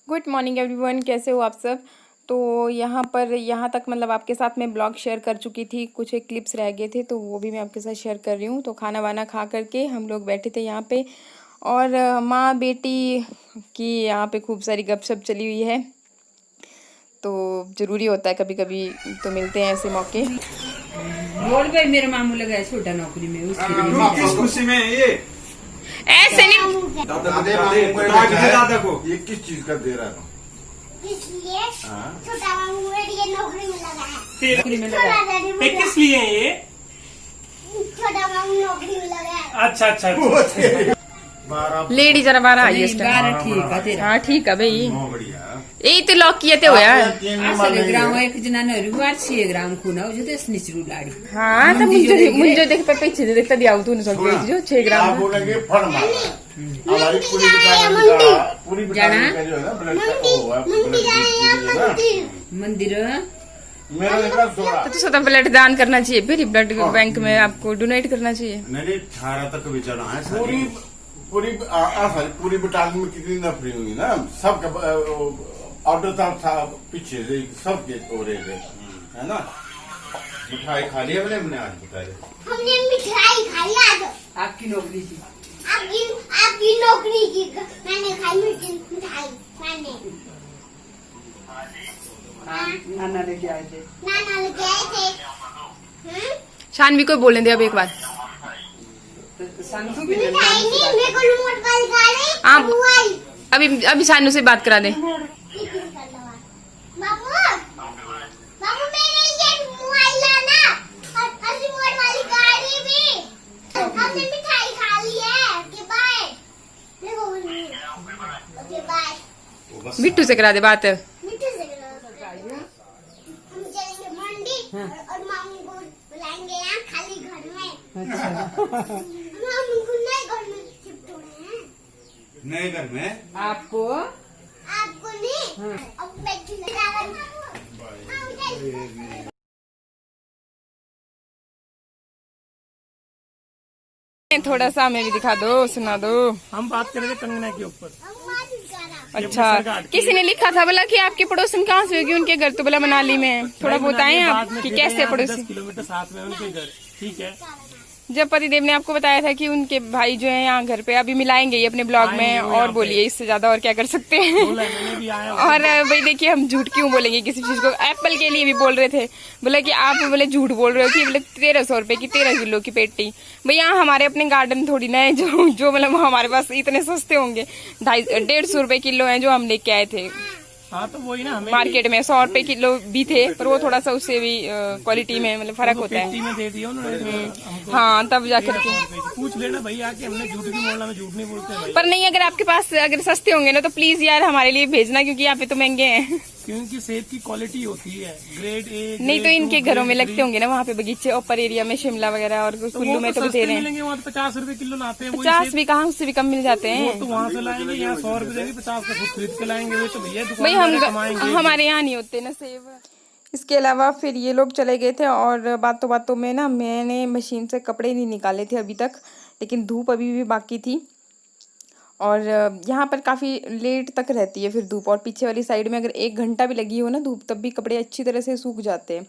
Good morning everyone, कैसे हो आप सब। तो यहाँ तक मतलब आपके साथ मैं ब्लॉग शेयर कर चुकी थी, कुछ एक क्लिप्स रह गए थे तो वो भी मैं आपके साथ शेयर कर रही हूँ। तो खाना वाना खा करके हम लोग बैठे थे यहाँ पे और माँ बेटी की यहाँ पे खूब सारी गपशप चली हुई है। तो ज़रूरी होता है कभी कभी, तो मिलते हैं ऐसे मौके। बोल भाई, मेरे मामू लगा है छोटा नौकरी में, किस खुशी में ये ऐसे नहीं, दादा को ये किस चीज का दे रहा है? इसलिए छोटा मामू ये नौकरी में लगा है। नौकरी में लगा है। किस लिए ये? छोटा मामू नौकरी में लगा है। अच्छा अच्छा अच्छा। लेडी जरा बारह आई ठीक है तेरा। हाँ ठीक है भाई, बढ़िया यही तो लॉक किए थे हो यार। असले ग्राम एक जना नरी बार 6 ग्राम खूना हो जो स्निचरू लाड़ी। हाँ तो मुझे देख पे पीछे देखता दिया तूने सब जो 6 ग्राम आप बोलेंगे फड़ मारा हमारी पूरी दुकान का पूरी दुकान का जो है ना ब्लड का वो है मंदिर मेरा देखा सोड़ा तो स्वतः ब्लड दान करना चाहिए, फिर ब्लड बैंक में आपको डोनेट करना चाहिए। नहीं 18 तक विचार है पूरी बटालियन में कितनी नफरी हुई ना, सबका ऑर्डर था पीछे से सबके हो रहे थे, है ना। मिठाई खा लिया मैंने आज बताया। हमने मिठाई खाई आज। आपकी नौकरी थी। आपकी नौकरी की मैंने खाई मिठाई मैंने। नाना लेके आए थे। नाना लेके आए थे। शानवी को बोलने दे अब एक बार। संतु भी मिठाई नहीं, मेरे को रिमोट वाली गाड़ी आप बुआई। अभी शानू से बात करा दे। बाबू बाबू मेरे लिए मोबाइल लाना और रिमोट वाली गाड़ी भी। हमने मिठाई खा ली है। Okay bye. Okay bye. Bittu से करा दे बात। मिठू से हम चलेंगे मंडी और मामू को बुलाएंगे यहाँ खाली घर में। मामू को नए घर में शिफ्ट हो रहे हैं। नए घर में आपको नहीं अब बैठी थोड़ा सा हमें भी दिखा दो, सुना दो। हम बात कर रहे थे कंगना के ऊपर। अच्छा, किसी ने लिखा था बोला कि आपके पड़ोसन कहाँ से होगी, उनके घर तो बोला मनाली में है। थोड़ा बताएं आप कि कैसे पड़ोसी। 10 किलोमीटर साथ में उनके घर। ठीक है, जब पतिदेव ने आपको बताया था कि उनके भाई जो है यहाँ घर पे, अभी मिलाएंगे ये अपने ब्लॉग में, और बोलिए इससे ज्यादा और क्या कर सकते हैं। और भाई देखिए, हम झूठ क्यों बोलेंगे किसी चीज को। एप्पल के लिए भी बोल रहे थे, बोले कि आप बोले झूठ बोल रहे हो कि बोले 1300 रुपए की 13 किलो की पेटी। भैया हमारे अपने गार्डन थोड़ी ना है जो मतलब हमारे पास इतने सस्ते होंगे। 150 रुपए किलो है जो हम लेके आए थे। हाँ तो वही ना, हमें मार्केट में 100 रुपए किलो भी थे, पर वो थोड़ा सा उससे भी क्वालिटी में मतलब फर्क होता है। में दे दिया उन्होंने। हाँ तब जाकर के पूछ लेना भैया कि हमने झूठ क्यों बोलना, मैं झूठ नहीं बोलते भाई। पर नहीं, अगर आपके पास अगर सस्ते होंगे ना तो प्लीज यार हमारे लिए भेजना, क्योंकि यहाँ पे तो महंगे हैं। क्योंकि सेब की क्वालिटी होती है ग्रेड ए। नहीं तो इनके घरों में लगते होंगे ना वहाँ पे बगीचे, ऊपर एरिया में शिमला वगैरह और कुल्लू में तो दे रहे हैं। वहाँ 50 रुपए किलो लाते हैं। 50 भी कहाँ, उससे भी कम मिल जाते हैं। तो वहाँ से लाएंगे, यहाँ 100 रुपए देंगे, 50 का खुद खरीद के लाएंगे। वो तो भैया भाई हमारे यहाँ नहीं होते ना सेब। इसके अलावा फिर ये लोग चले गए थे और बातों बातों में ना मैंने मशीन से कपड़े नहीं निकाले थे अभी तक, लेकिन धूप अभी भी बाकी थी और यहाँ पर काफ़ी लेट तक रहती है फिर धूप। और पीछे वाली साइड में अगर 1 घंटा भी लगी हो ना धूप, तब भी कपड़े अच्छी तरह से सूख जाते हैं।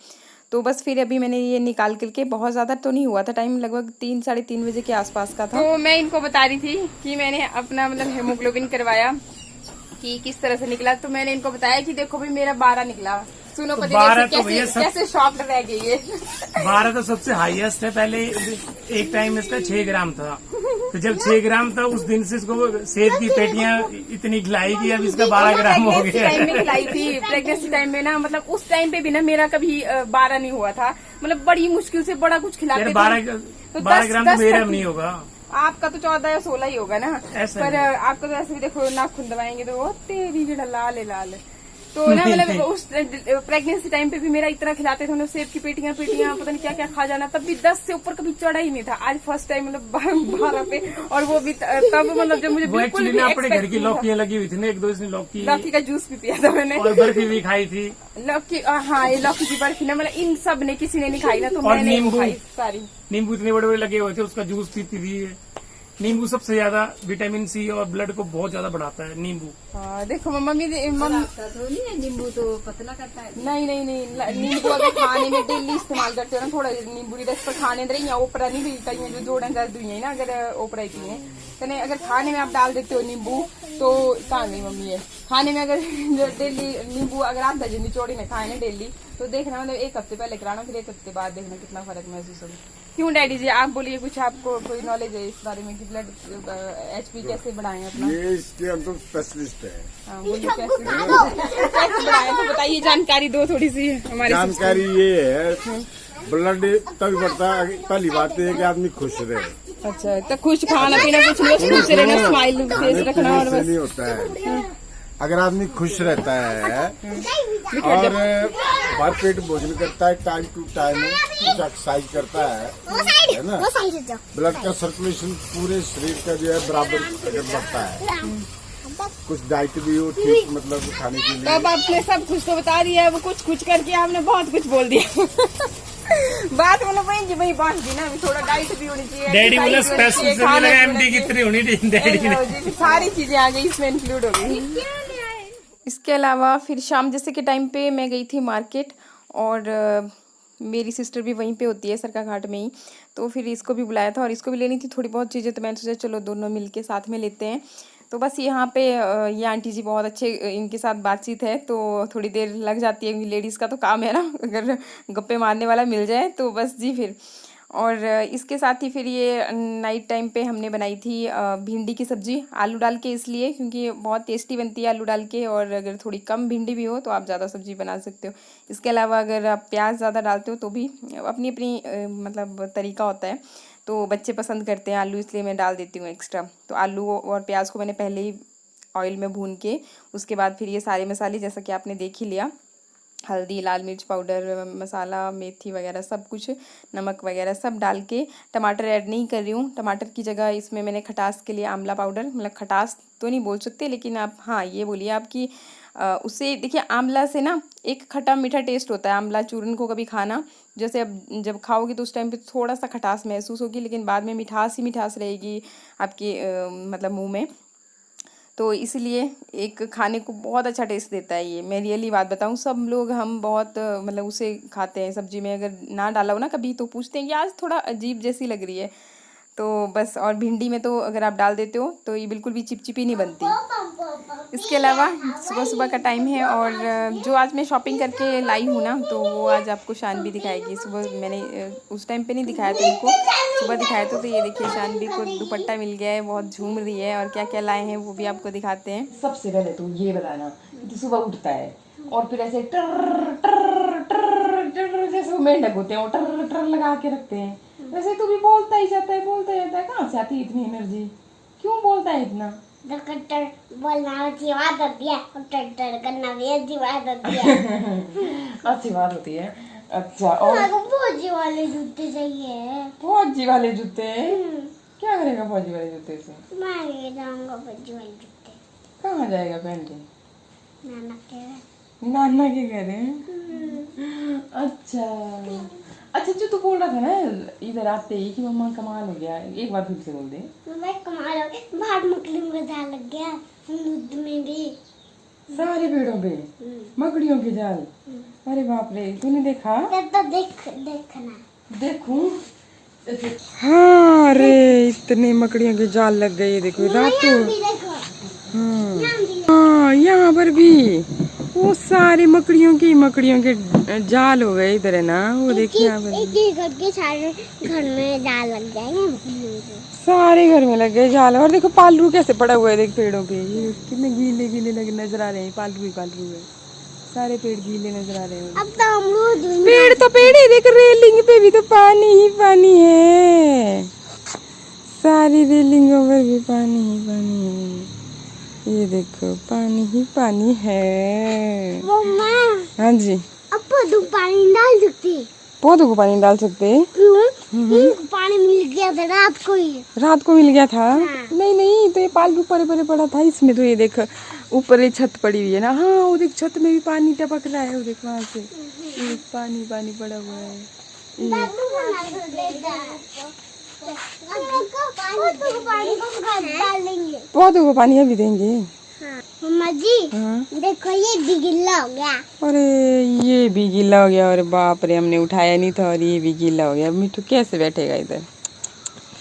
तो बस फिर अभी मैंने ये निकाल करके, बहुत ज़्यादा तो नहीं हुआ था टाइम, लगभग 3 साढ़े 3 बजे के आसपास का था। तो मैं इनको बता रही थी कि मैंने अपना मतलब हेमोग्लोबिन करवाया कि किस तरह से निकला। तो मैंने इनको बताया कि देखो भाई मेरा 12 निकला। सुनो पति कैसे शॉक्ड रह गई है। 12 तो सबसे हाईएस्ट है। पहले एक टाइम इसका 6 ग्राम था, तो जब 6 ग्राम था उस दिन से इसको सेब की पेटियां इतनी खिलाई कि अब इसका 12 ग्राम हो गया। टाइम में खिलाई थी, प्रेगनेंसी टाइम में ना, मतलब उस टाइम पे भी ना मेरा कभी 12 नहीं हुआ था। मतलब बड़ी मुश्किल से बड़ा कुछ खिलाते थे। 12 ग्राम तो मेरा नहीं होगा। आपका तो 14 या 16 ही होगा ना। पर आपका तो ऐसे भी देखो नाखून दबाएंगे तो वो तेरी भी लाल लाल। तो ना मतलब उस प्रेगनेंसी टाइम पे भी मेरा इतना खिलाते थे, मतलब सेब की पेटियां पता नहीं क्या क्या खा जाना, तब भी 10 से ऊपर कभी चढ़ा ही नहीं था। आज फर्स्ट टाइम मतलब 12 पे, और वो भी तब मतलब जब मुझे बिल्कुल भी अपने घर की लौकियां लगी हुई थी ना, 1-2 दिन लौकी का जूस भी पिया था मैंने, और बर्फी भी खाई थी। लौकी, हाँ ये लौकी की बर्फी ना, मतलब इन सब ने किसी ने नहीं खाई ना, तो मैंने खाई सारी। नींबू इतने बड़े बड़े लगे हुए थे, उसका जूस पीती थी। नींबू सबसे ज्यादा विटामिन सी और ब्लड को बहुत ज्यादा बढ़ाता है नींबू। हाँ देखो मम्मी मम्मी तो नहीं है, नींबू तो पतला करता है। नहीं नींबू अगर खाने में डेली इस्तेमाल करते हो ना, थोड़ा नींबू रस पर खाने दे रही ओपरा नहीं भी कहीं जो जोड़न दर्द हुई है ना, अगर ओपरा की है तो अगर खाने में आप डाल देते हो नींबू तो कहाँ गई मम्मी है, खाने में अगर डेली नींबू अगर आप दर्जन निचोड़ी में खाए ना डेली तो देखना, मतलब एक हफ्ते पहले कराना फिर एक हफ्ते बाद देखना कितना फर्क महसूस होगा। क्यों डैडी जी आप बोलिए, कुछ आपको कोई नॉलेज है इस बारे में कि ब्लड HP कैसे बढ़ाएं अपना? ये इसके अंदर स्पेशलिस्ट है। हाँ बोलिए कैसे बढ़ाएं, तो बताइए, जानकारी दो थोड़ी सी हमारे। जानकारी ये है, ब्लड तभी बढ़ता है, पहली बात है कि आदमी खुश रहे। अच्छा तो खुश खाना पीना कुछ नहीं, बस खुश रहना, स्माइल फेस रखना और बस। नहीं होता है, अगर आदमी खुश रहता है और भर पेट भोजन करता है, टाइम टू टाइम कुछ एक्सरसाइज करता है ना, ब्लड का सर्कुलेशन पूरे शरीर का जो है बराबर अगर बढ़ता है, कुछ डाइट भी हो ठीक, मतलब खाने के लिए। अब आपने सब कुछ तो बता दिया है, वो कुछ करके आपने बहुत कुछ बोल दिया। बात मतलब वही बात दी ना, अभी थोड़ा डाइट भी होनी चाहिए, डैडी बोला exercise स्पेशल भी होनी से चाहिए, मिला खाना MD कितनी होनी डैडी ने। जी, सारी चीजें आ गई इसमें इंक्लूड हो गई। इसके अलावा फिर शाम जैसे के टाइम पे मैं गई थी मार्केट, और मेरी सिस्टर भी वहीं पे होती है सरका घाट में ही, तो फिर इसको भी बुलाया था और इसको भी लेनी थी थोड़ी बहुत चीज़ें, तो मैंने सोचा चलो दोनों मिलके साथ में लेते हैं। तो बस यहाँ पे ये आंटी जी बहुत अच्छे, इनके साथ बातचीत है तो थोड़ी देर लग जाती है, लेडीज़ का तो काम है ना, अगर गप्पे मारने वाला मिल जाए तो बस जी फिर। और इसके साथ ही फिर ये नाइट टाइम पे हमने बनाई थी भिंडी की सब्ज़ी आलू डाल के, इसलिए क्योंकि बहुत टेस्टी बनती है आलू डाल के, और अगर थोड़ी कम भिंडी भी हो तो आप ज़्यादा सब्ज़ी बना सकते हो। इसके अलावा अगर आप प्याज ज़्यादा डालते हो तो भी अपनी अपनी मतलब तरीका होता है, तो बच्चे पसंद करते हैं आलू, इसलिए मैं डाल देती हूँ एक्स्ट्रा। तो आलू और प्याज को मैंने पहले ही ऑयल में भून के, उसके बाद फिर ये सारे मसाले जैसा कि आपने देख ही लिया, हल्दी, लाल मिर्च पाउडर, मसाला, मेथी वगैरह सब कुछ, नमक वगैरह सब डाल के, टमाटर ऐड नहीं कर रही हूँ। टमाटर की जगह इसमें मैंने खटास के लिए आंवला पाउडर, मतलब खटास तो नहीं बोल सकते लेकिन आप हाँ ये बोलिए आपकी उससे देखिए आंवला से ना एक खट्टा मीठा टेस्ट होता है। आंवला चूरन को कभी खाना, जैसे अब जब खाओगे तो उस टाइम पे थोड़ा सा खटास महसूस होगी, लेकिन बाद में मिठास ही मिठास रहेगी आपके मतलब मुँह में, तो इसलिए एक खाने को बहुत अच्छा टेस्ट देता है ये। मैं रियली बात बताऊँ, सब लोग हम बहुत मतलब उसे खाते हैं सब्जी में, अगर ना डाला हो ना कभी तो पूछते हैं कि आज थोड़ा अजीब जैसी लग रही है, तो बस। और भिंडी में तो अगर आप डाल देते हो तो ये बिल्कुल भी चिपचिपी नहीं बनती। इसके अलावा सुबह सुबह का टाइम है, और जो आज मैं शॉपिंग करके लाई हूँ ना, तो वो आज आपको शानवी दिखाएगी। सुबह मैंने उस टाइम पे नहीं दिखाया था इनको, सुबह दिखाया था। तो ये देखिए शानवी को दुपट्टा मिल गया है, बहुत झूम रही है, और क्या क्या लाए हैं वो भी आपको दिखाते हैं। सबसे पहले तो ये बताना कि सुबह उठता है और फिर ऐसे टर टर टर टर जैसे वो मेंढक होते हैं, वो टर टर लगा के रखते हैं, वैसे तो भी बोलता ही जाता है, बोलता जाता है। कहाँ से आती है इतनी एनर्जी, क्यों बोलता है इतना? टर बोलना अच्छी बात होती है, टर टर करना भी अच्छी बात होती है। अच्छी बात होती है। अच्छा, और फौजी वाले जूते चाहिए। फौजी वाले जूते? क्या करेगा फौजी वाले जूते से? मैं ले जाऊंगा फौजी वाले जूते। कहाँ जाएगा पहन के? नाना के घर। नाना के घर है? अच्छा अच्छा, जो तू बोल रहा था ना इधर आते ही कि मम्मा कमाल हो गया, एक बार फिर से बोल दे। मैं कमाल हो गया, बाहर मकड़ी में जाल लग गया, दूध में भी, सारे पेड़ों पे मकड़ियों के जाल। अरे बाप रे, तूने देखा? तो देखना देखूं? हाँ रे, इतने मकड़ियों के जाल लग गए, देखो रातों। हाँ यहाँ पर भी वो सारे मकड़ियों के जाल हो गए इधर है ना, वो देखिए यहाँ पर एक करके सारे घर में जाल लग जाएंगे, सारे घर में लग गए जाल। और देखो पालरू कैसे पड़ा हुआ है, देख पेड़ों पे, ये कितने गीले गीले लगे नजर आ रहे हैं। पालरू है, सारे पेड़ गीले नजर आ रहे हैं। अब तो अमरूद पेड़ तो पेड़ ही, देख रेलिंग पे भी तो पानी ही पानी है, सारी रेलिंगों पर भी पानी ही पानी है। ये देखो पानी ही पानी है। हाँ जी, अब पौधों को पानी डाल सकते, पौधों को पानी डाल सकते। क्यों? इनको पानी मिल गया था रात को ही। रात को मिल गया था? हाँ। नहीं तो ये पालतू परे परे पड़ा था इसमें, तो ये देख ऊपर ये छत पड़ी हुई है ना, हाँ वो देख छत में भी पानी टपक रहा है, वो देख वहाँ से पानी पड़ा हुआ है। डालेंगे। पौधों को पानी अभी देंगे। मम्मा जी हाँ। देखो ये भी गीला हो गया। अरे ये भी गीला हो गया। अरे बाप रे, हमने उठाया नहीं था और ये भी गीला हो गया। मिट्टू कैसे बैठेगा इधर?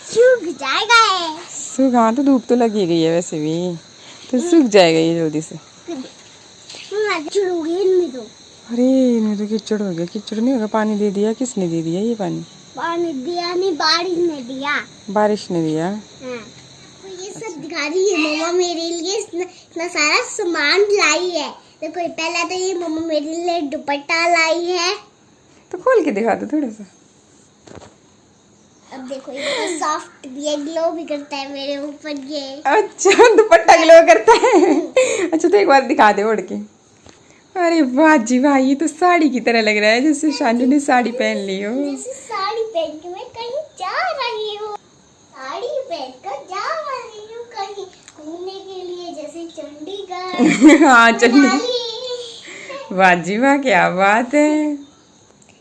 सूख जाएगा ये। सूख, हाँ तो धूप तो लगी गई है वैसे भी, तो सूख जाएगा ये जल्दी से। मम्मा चुड़ूगी इनमें तो। अरे इनमें तो कीचड़ हो गया। कीचड़ नहीं होगा, पानी दे दिया। किसने दे दिया ये पानी? पानी दिया नहीं, बारिश ने दिया। बारिश ने दिया। हाँ। तो ये सब दिखा रही है मम्मा मेरे लिए इतना सारा सामान लाई है। देखो पहला तो ये मम्मा मेरे लिए दुपट्टा लाई है। तो खोल के दिखा दो थोड़ा सा। अब देखो ये तो सॉफ्ट भी है, ग्लो भी करता है मेरे ऊपर ये। अच्छा दुपट्टा ग्लो करता है। अच्छा तो एक बार दिखा दे ओढ़ के। अरे वाह जी वाह, ये तो साड़ी की तरह लग रहा है, जैसे शानू ने साड़ी पहन ली हो। जैसे साड़ी पहन के मैं कहीं जा रही हूँ। साड़ी पहन कर जा रही हूँ कहीं घूमने के लिए, जैसे चंडीगढ़। हाँ चंडीगढ़। मनाली। वाह जी वाह, क्या बात है।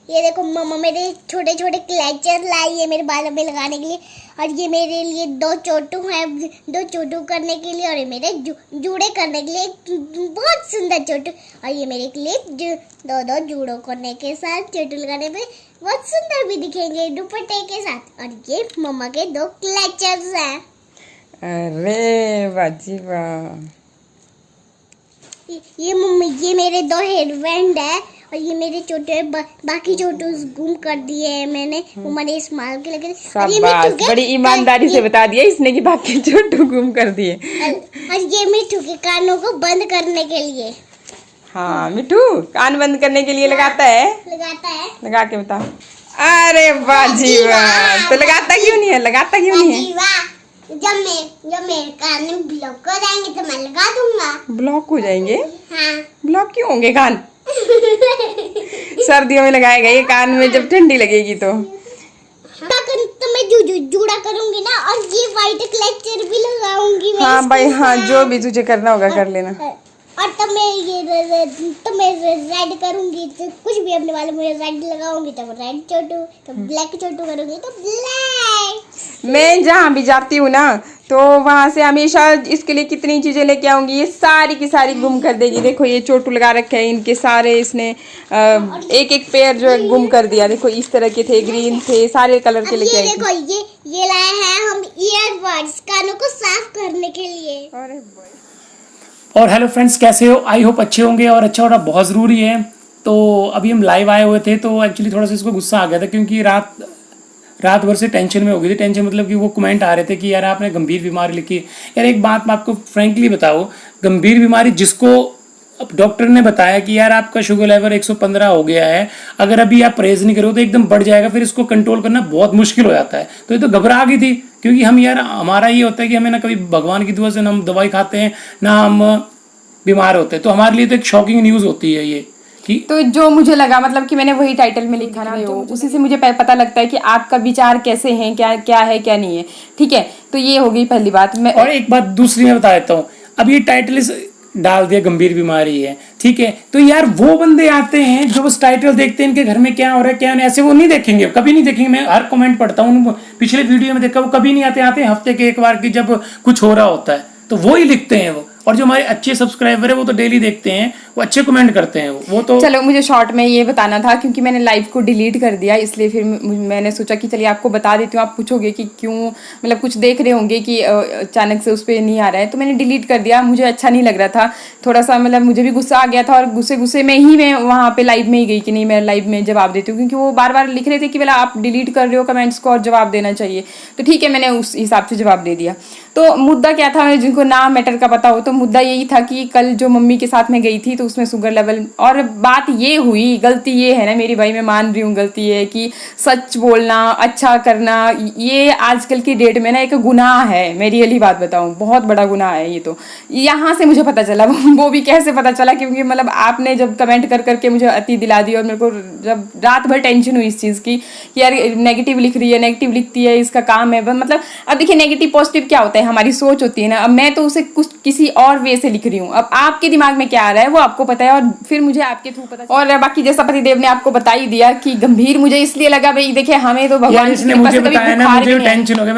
ये देखो मम्मा मेरे छोटे छोटे क्लेचर लाई है मेरे बालों में लगाने के लिए। और ये मेरे लिए 2 चोटू हैं, 2 चोटू करने के लिए, और ये मेरे जूड़े करने के लिए एक बहुत सुंदर चोटू। और ये मेरे क्लिप 2 जूड़ों करने के साथ चोटू लगाने पे बहुत सुंदर भी दिखेंगे दुपट्टे के साथ। और ये मम्मा के 2 क्लेचर्स हैं। अरे वाह जी वाह। ये मम्मी ये मेरे 2 हेयरबैंड है। और ये मेरे छोटे बाकी छोटू गुम कर दिए हैं मैंने। मम्मा ने इस्तेमाल के लगे। शाबाश, बड़ी ईमानदारी से बता दिया इसने कि बाकी छोटू गुम कर दिए। और ये मिट्टू के कानों को बंद करने के लिए। हाँ मिट्टू कान बंद करने के लिए लगाता है। लगाता है। लगा के बताओ। अरे वाह जी वाह, तो लगाता क्यों नहीं है? लगाता क्यों नहीं है? जी वाह। जब मेरे कान ब्लॉक हो जाएंगे तो मैं लगा दूंगा। ब्लॉक हो जाएंगे? हाँ। ब्लॉक क्यों होंगे कान? सर्दियों में लगाए गए कान में, जब ठंडी लगेगी तो मैं जूड़ा करूंगी ना। और ये व्हाइट क्लेचर भी लगाऊंगी मैं। हाँ भाई हाँ, जो भी तुझे करना होगा कर लेना। और तब मैं रेड करूंगी तो कुछ भी अपने वालों में रेड लगाऊंगी तो रेड छोटू, तो ब्लैक छोटू करूंगी तो ब्लैक। मैं जहाँ भी जाती हूँ ना तो वहां से हमेशा इसके लिए कितनी चीजें लेके आऊंगी, ये सारी की सारी गुम कर देगी। देखो ये चोटू लगा रखे हैं इनके सारे, इसने एक एक पेयर जो है गुम कर दिया। देखो इस तरह के थे, ग्रीन थे, सारे कलर के लेके आई थी। देखो ये लाए हैं हम ईयरबड्स कानों को साफ करने के लिए। अरे और हेलो फ्रेंड्स, कैसे हो? आई होप अच्छे होंगे, और अच्छा होना बहुत ज़रूरी है। तो अभी हम लाइव आए हुए थे, तो एक्चुअली थोड़ा सा इसको गुस्सा आ गया था, क्योंकि रात भर से टेंशन में हो गई थी। टेंशन मतलब कि वो कमेंट आ रहे थे कि यार आपने गंभीर बीमारी लिखी। यार एक बात मैं आपको फ्रेंकली बताऊँ, गंभीर बीमारी जिसको अब डॉक्टर ने बताया कि यार आपका शुगर लेवल 115 हो गया है, अगर अभी आप परहेज नहीं करो तो एकदम बढ़ जाएगा, फिर इसको कंट्रोल करना बहुत मुश्किल हो जाता है। तो ये तो घबरा गई थी, क्योंकि हम यार हमारा ये होता है कि हमें ना कभी भगवान की दुआ से ना हम दवाई खाते हैं ना हम बीमार होते हैं, तो हमारे लिए तो एक शॉकिंग न्यूज़ होती है ये कि तो जो मुझे लगा, मतलब कि मैंने वही टाइटल में लिखा ना, तो उसी से मुझे पता लगता है कि आपका विचार कैसे हैं, क्या है क्या नहीं है। ठीक है, तो ये हो गई पहली बात। मैं और एक बात दूसरी मैं बता देता हूँ, अब ये टाइटल डाल दिया गंभीर बीमारी है, ठीक है, तो यार वो बंदे आते हैं जो बस टाइटल देखते हैं इनके घर में क्या हो रहा है क्या नहीं, ऐसे वो नहीं देखेंगे, कभी नहीं देखेंगे। मैं हर कमेंट पढ़ता हूँ, पिछले वीडियो में देखा, वो कभी नहीं आते हफ्ते के एक बार की जब कुछ हो रहा होता है तो वो ही लिखते हैं वो। और जो हमारे अच्छे सब्सक्राइबर है वो तो डेली देखते हैं, वो अच्छे कमेंट करते हैं वो तो। चलो मुझे शॉर्ट में ये बताना था, क्योंकि मैंने लाइव को डिलीट कर दिया, इसलिए फिर मैंने सोचा कि चलिए आपको बता देती हूँ। आप पूछोगे कि क्यों, मतलब कुछ देख रहे होंगे कि अचानक से उस पर नहीं आ रहा है, तो मैंने डिलीट कर दिया। मुझे अच्छा नहीं लग रहा था, थोड़ा सा मतलब मुझे भी गुस्सा आ गया था, और गुस्से में ही मैं वहाँ पे लाइव में ही गई कि नहीं मैं लाइव में जवाब देती हूँ, क्योंकि वो बार बार लिख रहे थे कि बोला आप डिलीट कर रहे हो कमेंट्स को और जवाब देना चाहिए। तो ठीक है, मैंने उस हिसाब से जवाब दे दिया। तो मुद्दा क्या था, जिनको ना मैटर का पता हो, तो मुद्दा यही था कि कल जो मम्मी के साथ में गई थी तो उसमें शुगर लेवल, और बात ये हुई, गलती ये है ना मेरी भाई, मैं मान रही हूँ गलती ये है कि सच बोलना, अच्छा करना, ये आजकल की डेट में ना एक गुनाह है। मैं रियली बात बताऊँ, बहुत बड़ा गुनाह है ये। तो यहाँ से मुझे पता चला, वो भी कैसे पता चला, क्योंकि मतलब आपने जब कमेंट कर करके मुझे अति दिला दी, और मेरे को जब रात भर टेंशन हुई इस चीज़ की कि यार नेगेटिव लिख रही है, नेगेटिव लिखती है, इसका काम है। मतलब अब देखिए नेगेटिव पॉजिटिव क्या होता है, हमारी सोच होती है ना। अब मैं तो उसे कुछ किसी और वे से लिख रही हूँ, अब आपके दिमाग में क्या आ रहा है वो आप आपको पता है और फिर मुझे आपके थ्रू पता। और बाकी जैसा पतिदेव ने आपको बता ही दिया कि गंभीर मुझे इसलिए लगा, भाई देखिए हमें तो यार भगवान इसने की कृपा मुझे से कभी बताया ना, बुखार मुझे भी नहीं आया। टेंशन हो गया।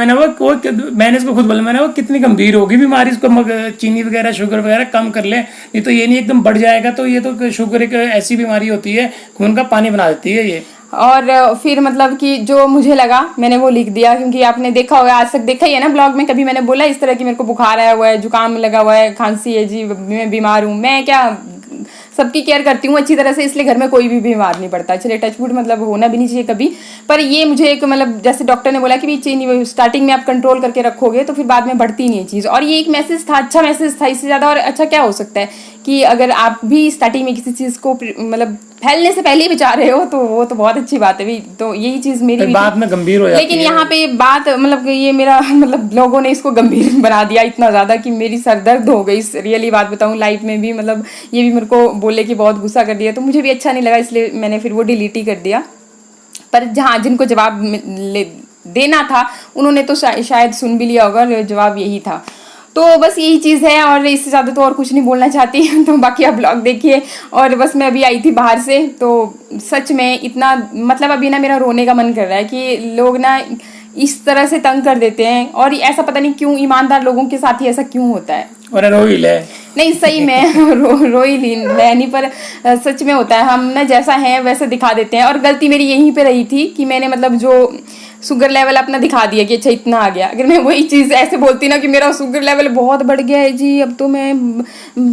मैंने इसको खुद बोला, मैंने वो कितनी गंभीर होगी बीमारी, इसको चीनी वगैरह शुगर वगैरह कम कर ले, नहीं तो ये नहीं एकदम बढ़ जाएगा। तो ये तो शुगर एक ऐसी बीमारी होती है, खून का पानी बना देती है ये। और फिर मतलब कि जो मुझे लगा मैंने वो लिख दिया, क्योंकि आपने देखा होगा, आज तक देखा ही है ना ब्लॉग में, कभी मैंने बोला इस तरह की मेरे को बुखार आया हुआ है, जुकाम लगा हुआ है, खांसी है जी, मैं बीमार हूँ। मैं क्या सबकी केयर करती हूँ अच्छी तरह से, इसलिए घर में कोई भी बीमार नहीं पड़ता। चलिए टचवुड, मतलब होना भी नहीं चाहिए कभी, पर ये मुझे एक मतलब जैसे डॉक्टर ने बोला कि भाई चीनी स्टार्टिंग में आप कंट्रोल करके रखोगे तो फिर बाद में बढ़ती नहीं है चीज़। और ये एक मैसेज था, अच्छा मैसेज था, इससे ज़्यादा और अच्छा क्या हो सकता है कि अगर आप भी स्टार्टिंग में किसी चीज़ को मतलब फैलने से पहले ही बचा रहे हो तो वो तो बहुत अच्छी बात है भाई। तो यही चीज़ मेरी भी बाद में गंभीर हो जाती लेकिन है। यहाँ पे बात मतलब ये मेरा मतलब लोगों ने इसको गंभीर बना दिया इतना ज़्यादा कि मेरी सर दर्द हो गई। रियली बात बताऊँ, लाइफ में भी मतलब ये भी मेरे को बोले कि बहुत गुस्सा कर दिया, तो मुझे भी अच्छा नहीं लगा, इसलिए मैंने फिर वो डिलीट ही कर दिया। पर जहाँ जिनको जवाब देना था उन्होंने तो शायद सुन भी लिया होगा, जवाब यही था। तो बस यही चीज़ है और इससे ज़्यादा तो और कुछ नहीं बोलना चाहती। तो बाकी आप ब्लॉग देखिए। और बस मैं अभी आई थी बाहर से, तो सच में इतना मतलब अभी ना मेरा रोने का मन कर रहा है कि लोग ना इस तरह से तंग कर देते हैं, और ऐसा पता नहीं क्यों ईमानदार लोगों के साथ ही ऐसा क्यों होता है। और रोहिल है नहीं सही में रोई नहीं, पर सच में होता है, हम ना जैसा है वैसे दिखा देते हैं। और गलती मेरी यहीं पे रही थी कि मैंने मतलब जो शुगर लेवल अपना दिखा दिया कि अच्छा इतना आ गया। अगर मैं वही चीज़ ऐसे बोलती ना कि मेरा शुगर लेवल बहुत बढ़ गया है जी, अब तो मैं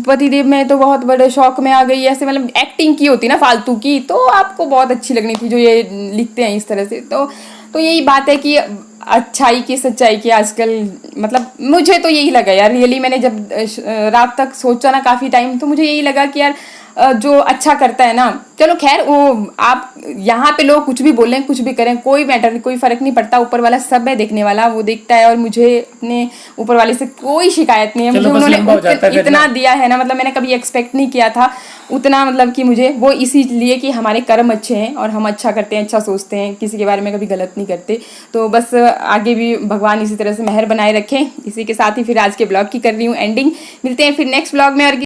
पतिदेव में तो बहुत बड़े शौक में आ गई, ऐसे मतलब एक्टिंग की होती ना फालतू की, तो आपको बहुत अच्छी लगनी थी जो ये लिखते हैं इस तरह से। तो यही बात है कि अच्छाई की सच्चाई की आजकल मतलब मुझे तो यही लगा यार, रियली मैंने जब रात तक सोचा ना काफ़ी टाइम, तो मुझे यही लगा कि यार जो अच्छा करता है ना, चलो खैर वो आप यहाँ पे लोग कुछ भी बोलें कुछ भी करें, कोई मैटर नहीं, कोई फर्क नहीं पड़ता, ऊपर वाला सब है देखने वाला, वो देखता है। और मुझे अपने ऊपर वाले से कोई शिकायत नहीं है, मुझे उन्होंने इतना दिया है ना, मतलब मैंने कभी एक्सपेक्ट नहीं किया था उतना, मतलब कि मुझे वो इसीलिए कि हमारे कर्म अच्छे हैं और हम अच्छा करते हैं, अच्छा सोचते हैं, किसी के बारे में कभी गलत नहीं करते। तो बस आगे भी भगवान इसी तरह से मेहर बनाए रखें। इसी के साथ ही फिर आज के ब्लॉग की कर रही हूँ एंडिंग। मिलते हैं फिर नेक्स्ट ब्लॉग में और